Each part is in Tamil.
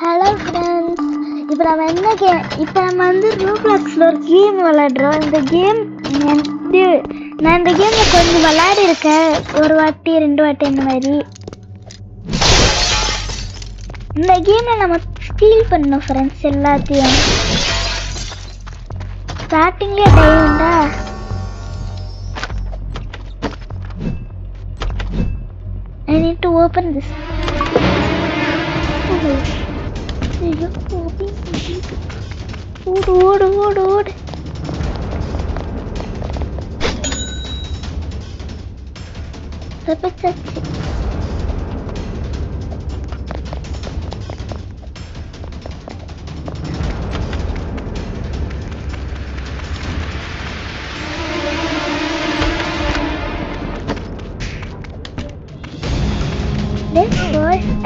ஹலோ ஃப்ரெண்ட்ஸ், இப்போ நம்ம என்ன கேம் இப்போ நம்ம வந்து ரூப்ளாக்ஸில் ஒரு கேம் விளையாடுறோம். இந்த கேம் வந்து நான் இந்த கேமில் கொஞ்சம் விளையாடி இருக்கேன், ஒரு வாட்டி 2 வாட்டி இந்த மாதிரி. இந்த கேமில் நம்ம ஸ்டீல் பண்ணணும் ஃப்ரெண்ட்ஸ் எல்லாத்தையும். ஸ்டார்டிங்லேயே டைம்டா I need to open this. ஐயோ, ஓடு ஓடு ஓடு ஓடு. தப்பிச்சாச்சு.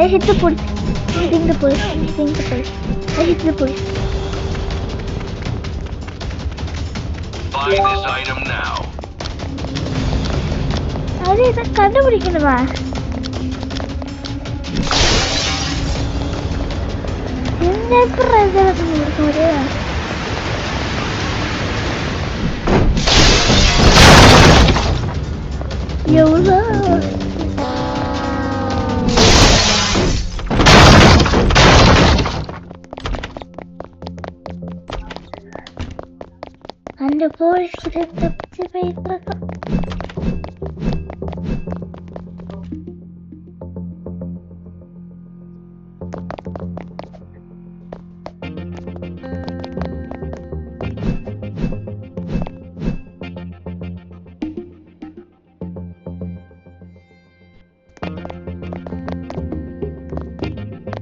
I hit the police. Hitting the police. Hitting the police. I hit the police. Find this item now. அது இதை கண்டுபிடிக்கணுமா? என்ன எப்படி எவ்வளோ அந்த போலீஸ் கிட்ட தப்பிச்சு போயிட்டு இருக்கோம்.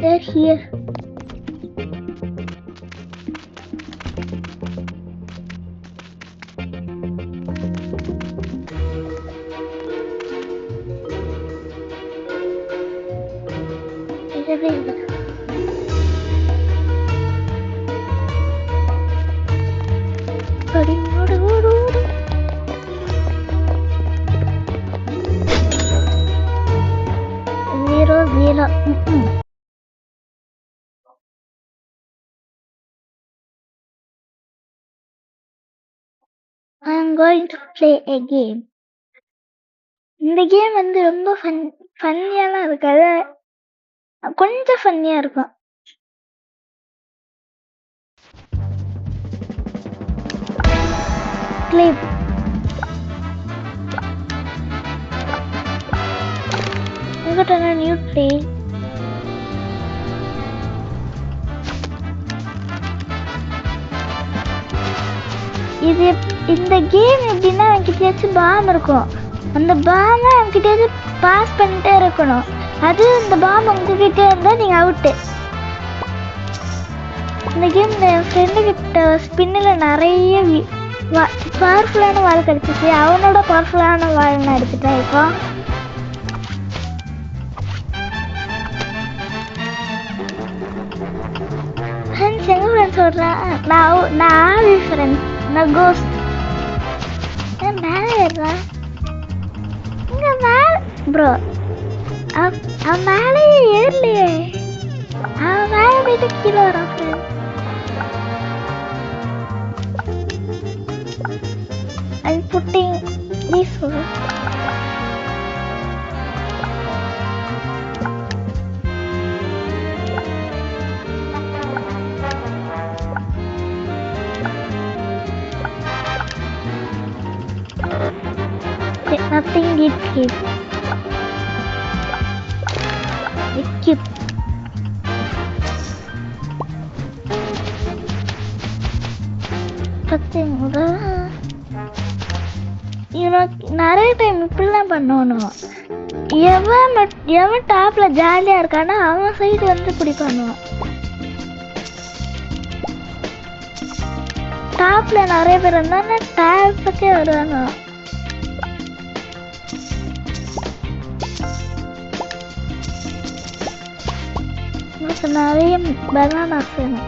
They're here. Zero. I am going to play a game. இந்த கேம் வந்து ரொம்ப ஃபன்னியாலாம் இருக்காது, கொஞ்சம் ஃபன்னியா இருக்கும். Clip. I got a new play. இது இந்த கேம் எப்படின்னா அவன்கிட்டயாச்சும் பாம் இருக்கும், அந்த பாமை அவன்கிட்டயாச்சும் பாஸ் பண்ணிட்டே இருக்கணும். அது இந்த பாம் உங்ககிட்ட இருந்தால் நீங்கள் அவுட்டு. இந்த கேமில் என் ஃப்ரெண்டு கிட்ட ஸ்பின்னில் நிறைய பவர்ஃபுல்லான வால் கிடச்சிச்சு, அவனோட பவர்ஃபுல்லான வால் நான் எடுத்துட்டேன். இப்போ ஃப்ரெண்ட்ஸ் எங்கள் ஃப்ரெண்ட்ஸ் சொல்கிறேன், நான் ஆவி ஃப்ரெண்ட்ஸ், நான் கோஸ்ட். மேலே ஏறுறேன் இங்கே மேலே ப்ரோ, அவன் மேலேயே ஏறலையே, அவன் மேலே போயிட்டு கீழே வரான் friends. I'm putting this one. Nothing gets keep. Keep. பார்த்தீங்களா, நிறைய டைம் இப்படிலாம் பண்ணணும். எவன் டாப்ல ஜாலியா இருக்கானா அவன் சைடு வந்து இப்படி பண்ணுவான். டாப்ல நிறைய பேர் இருந்தா டாப்புக்கே வருவாங்க. எனக்கு நிறைய பனானாஸ் வேணும்.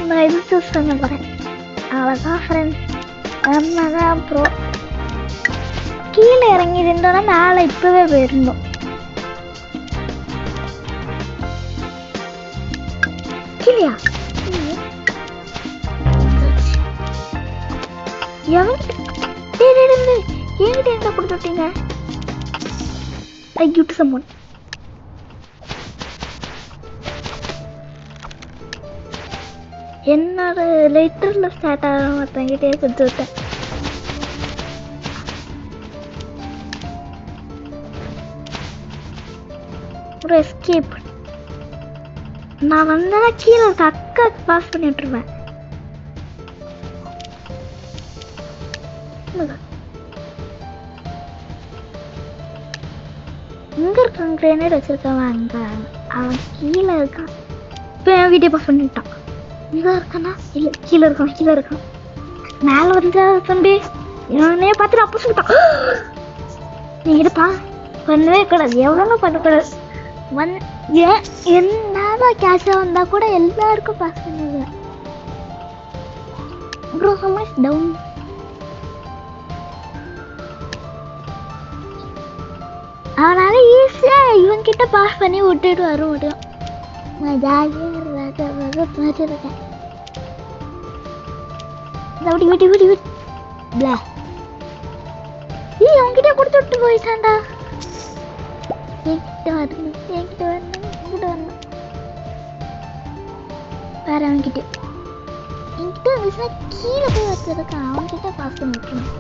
நான் இது சூஸ் பண்ண போறேன். அவ்வளோதான் ஃப்ரெண்ட்ஸ், நம்ம தான் ப்ரோ. கீழே இறங்கி இருந்தோம்னா மேலே இப்பவே போயிருந்தோம். கீழயா என்கிட்ட என்ன கொடுத்துட்டீங்க? I give to someone. என்னோட லெட்டர்ல ஸ்டார்ட் ஆகும் ஒருத்தங்கிட்டே கொடுத்து விட்டேன். ஒரு எஸ்கேப். நான் வந்தா கீழே அக்கா பாஸ் பண்ணி விட்டுருவேன். இங்க இருக்கான் கிரேனேட் வச்சிருக்கவன். அங்க அவன் கீழே இருக்கான். இப்போ என் வீட்டை பாஸ் பண்ணிட்டான். இங்க இருக்கானா? இல்ல, கீழே இருக்கான். கீழே இருக்கான். மேல வந்து தம்பி இவனே பார்த்துட்டு அப்போ சொல்லிட்டான். நீங்க பண்ணவே கூடாது, எவ்வளோ பண்ணக்கூடாது. என்னதான் கேஷா வந்தா கூட எல்லாருக்கும் பாஸ் பண்ணுவேன். Bro how much down? அவனால ஈஸியா இவன் கிட்ட பாஸ் பண்ணி விட்டுட்டு வர முடியும். நான் ஜாலியாக இருக்கேன். அவன்கிட்ட கொடுத்து விட்டு போயிட்டான்டா. என்கிட்ட வரணும். வேற அவன்கிட்ட வந்துச்சுன்னா கீழே போய் வச்சிருக்கான். அவன்கிட்ட பாஸ் பண்ணி விட்டுருவேன்.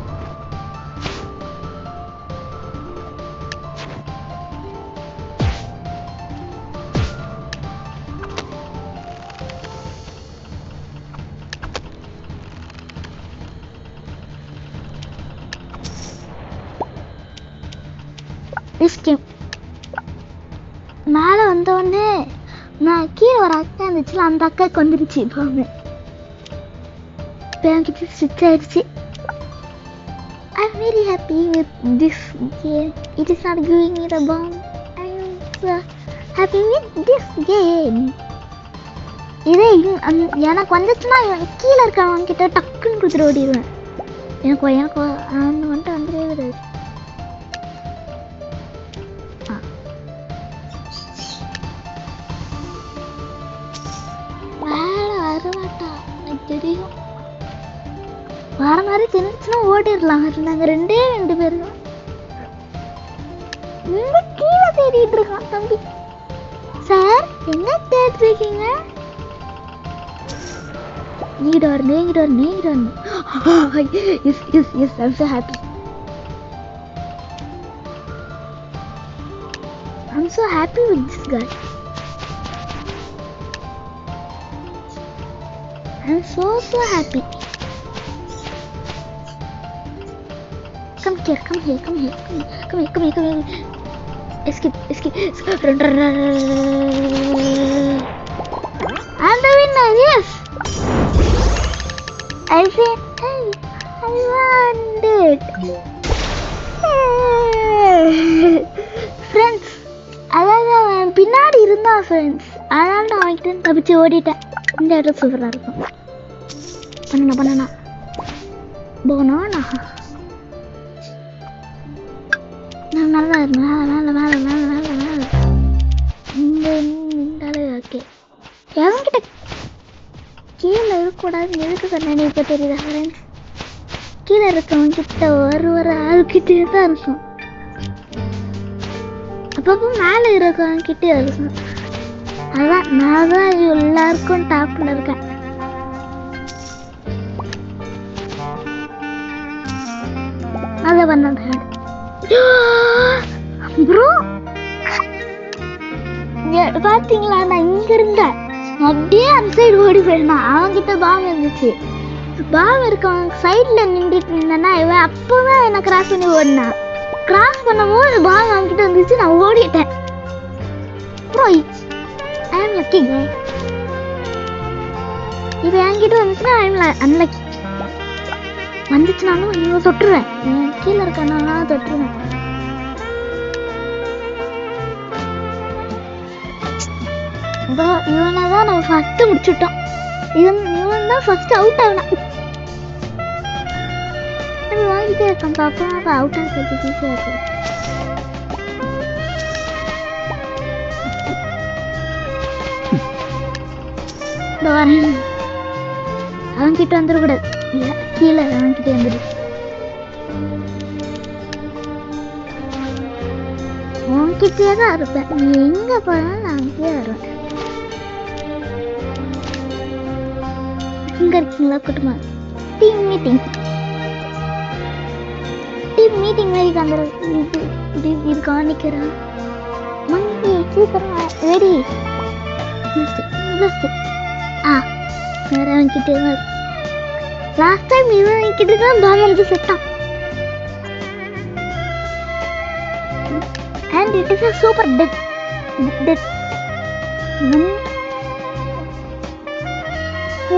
மேலே வந்தோடனே நான் கீழே ஒரு அக்கா இருந்துச்சுல, அந்த அக்காவுக்கு வந்துருச்சு பாம்பு. இப்போ என்கிட்ட ஸ்விட்ச் ஆயிடுச்சு. I'm very happy with this game. It is not giving me the bomb. I am so happy with this game. இதே எனக்கு வந்துச்சுன்னா கீழே இருக்கவன் கிட்ட டக்குன்னு கொடுத்துட்டு ஓடிடுவேன். எனக்கு அவன் வந்துட்டு வந்துடவே விடாது. தெரியும் வர மாதிரி தெரிஞ்சுன்னா ஓடிடலாம். நாங்க ரெண்டு பேர் தான். கீழே தேடிட்டு இருக்கான் தம்பி. சார் எங்க தேடிட்டு இருக்கீங்க? நீங்க வரணும். Yes, I'm so happy. I'm so happy with this guy. I'm so happy. Come here. Escape. I'm the winner, yes. I said, hey, I won it. Friends, அதாவது அவன் பின்னாடி இருந்தான் ஃப்ரெண்ட்ஸ். அதனால நான் அவன்கிட்ட தப்பிச்சு ஓடிட்டேன். இந்த இடம் சூப்பராக இருக்கும். பண்ணனா போனா நல்லா மேலே இந்த ஓகே. எவன்கிட்ட கீழே இருக்கக்கூடாதுன்னு எதுக்கு சொன்னேன் இப்போ தெரியுதா ஃப்ரெண்ட்ஸ்? கீழே இருக்கவன் கிட்ட ஒரு ஆள்கிட்டே தான் இருக்கும். அப்பப்போ மேலே இருக்கவன் கிட்டே இருக்கும். அதான் நான் தான் எல்லாருக்கும் டாப்ல இருக்கேன். அதை பண்ண ப்ரோ பாத்தீங்களா? நான் இங்க இருந்தேன், அப்படியே அந்த சைடு ஓடி போயிருந்தான். அவன்கிட்ட பாம் இருந்துச்சு. பாம் இருக்கவன் சைட்ல நின்றுட்டு இருந்தேன்னா இவன் அப்பதான் என்ன கிராஸ் பண்ணி ஓடினான். கிராஸ் பண்ணும் போது பாம் அவன்கிட்ட வந்துச்சு. நான் ஓடிட்டேன். ப்ரோ ஐ எம் லக்கி கை. இப்போ என்கிட்ட வந்துச்சுன்னா ஐ எம் அன்லக்கி. வந்துச்சுனாலும் இவன் தொட்டுருவேன். கீழே இருக்கானா தொட்டுருவேன். இவனை தான் நம்ம ஃபர்ஸ்ட் முடிச்சுட்டோம். இவன் தான் ஃபர்ஸ்ட் அவுட் ஆகணும். வாங்கிட்டே இருக்கான் பாப்போம். அப்போ அவுட் ஆகிறது ஈஸியாக இருக்கும். இந்த வரேன் அவன்கிட்ட வந்துடக்கூடாது. இல்லை கீழே அவன்கிட்ட வந்துடு. உன்கிட்டயே தான் இருப்பேன். நீ எங்கே போனாலும் நான் அங்கேயே வருவேன். இங்கே இருக்கீங்களா கூட்டமா? டீம் மீட்டிங் மாதிரி வந்துடும். இது காணிக்கிறான் மங்கி சீக்கிரம் ரெடி. வேற அவன்கிட்ட தான். லாஸ்ட் டைம் இவன் கிட்ட தான் பால் வந்து செத்தான். And it is a super death.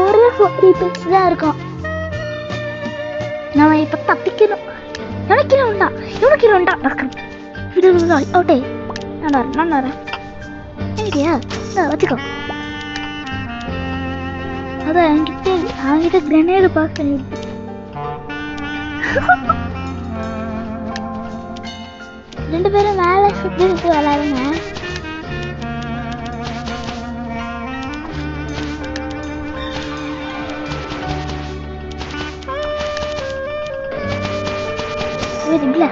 ஒரே 40 பிக்ஸ் தான் இருக்கும். நம்ம இப்ப தப்பிக்கணும். எனக்கு உண்டா அவுட்டே. நான் வரேன் ஐடியா வச்சுக்கோ. அதான் அவன்கிட்ட கிரனேடு பாஸ் பண்ணிருக்கு. ரெண்டு பேரும் மேலே சுற்றி சுற்றி விளையாடுங்க. இல்ல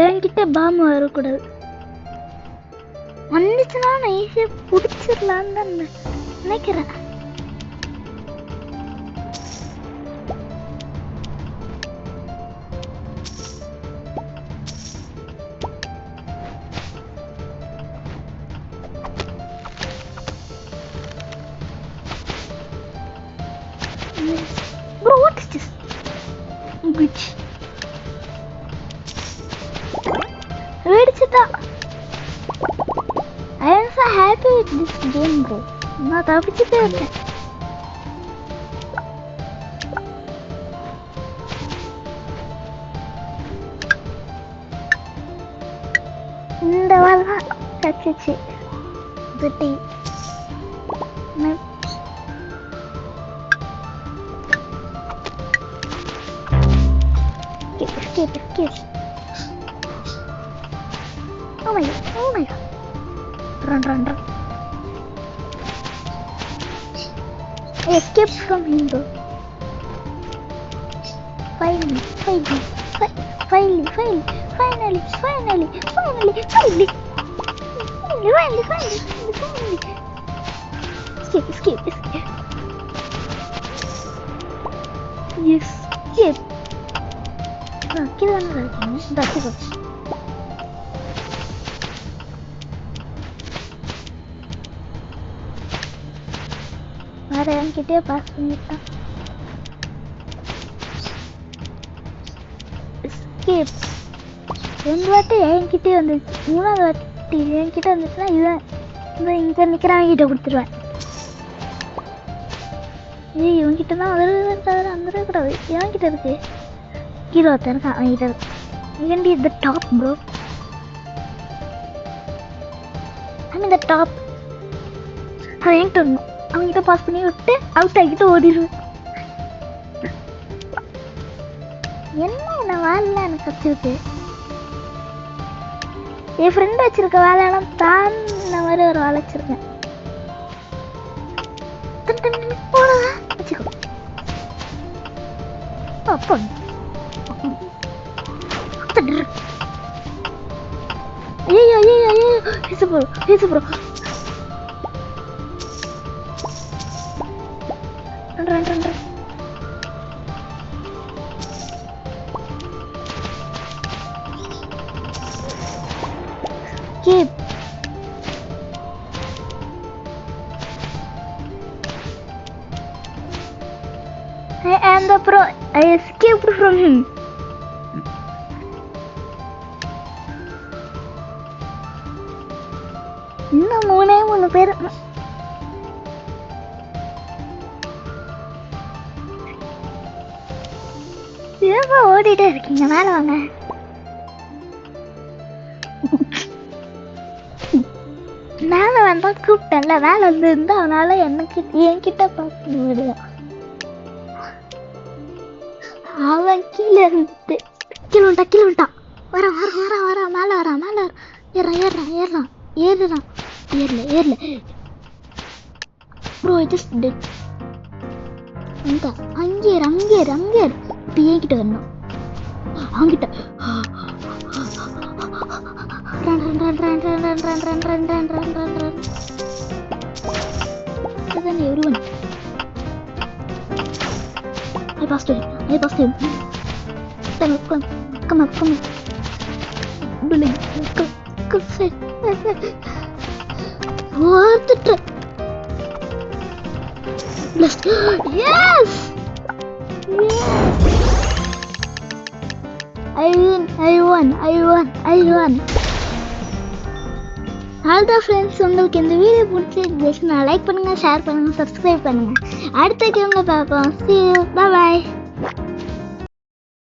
என்கிட்ட பாம்பு வரக்கூடாது. வந்துச்சுன்னா நான் ஈஸியா பிடிச்சிடலான்னு தான் நினைக்கிறேன். Bro, what is this? Glitch. I am so happy with this game, bro. நான் தப்பிச்சுட்டே இருக்கேன். இந்த வால் தான் கச்சிச்சு. குட்டி escape. Oh my god. Run. I escaped from him though. Finally. Escape. Yes, escape. கீழே தானே இருக்கீங்க. தப்பிக்கோ. வேற என்கிட்டயே பாஸ் பண்ணிட்டான். எஸ்கேப். 2 வாட்டி என்கிட்டே வந்துச்சு. 3வது வாட்டி என்கிட்ட வந்துச்சுன்னா இவன் இங்கே நிற்கிறான் கிட்ட கொடுத்துருவேன். இவன்கிட்ட தான் வந்துடவே கூடாது. எவன்கிட்ட இருக்கு கீழே ஒருத்தருக்கான். அவன்கிட்ட இருக்கு. You can be the top, bro. I'm in the top. அவன் என்கிட்ட வரணும். அவன்கிட்ட பாஸ் பண்ணி விட்டு அவுட் ஆகிட்டு ஓடிடுவேன். என்ன வேலை எனக்கு கற்றுருக்கு. என் ஃப்ரெண்டு வச்சிருக்க வேலையெல்லாம் தான் இந்த மாதிரி ஒரு வேலை வச்சிருக்கேன். போனதா வச்சுக்கோ. அப்போ ஐயோ bro run keep I am the pro. I escaped from him. இன்னும் 3 பேர். ஏப்பா ஓடிட்டே இருக்கீங்க? மேலே வாங்க. மேலே வந்தா கூப்பிட்டேன்ல, மேலே வந்து இருந்தா அவனால என்கிட்ட பார்க்க முடியும். அவன் கீழே இருந்து கீழே விட்டான். வர மேலே வரான். ஏறல ப்ரோ. Just dead. அங்கே இப்போ என்கிட்ட வரணும். அவங்கிட்ட everyone. I passed him. Come on. Building. Come say. What the truck? Let's go. Yes. I won. அவ்வளோதான் ஃப்ரெண்ட்ஸ், உங்களுக்கு இந்த வீடியோ பிடிச்சிருந்துச்சுன்னா லைக் பண்ணுங்கள், ஷேர் பண்ணுங்கள், சப்ஸ்கிரைப் பண்ணுங்கள். அடுத்த கேமில் பார்ப்போம். See you. Bye.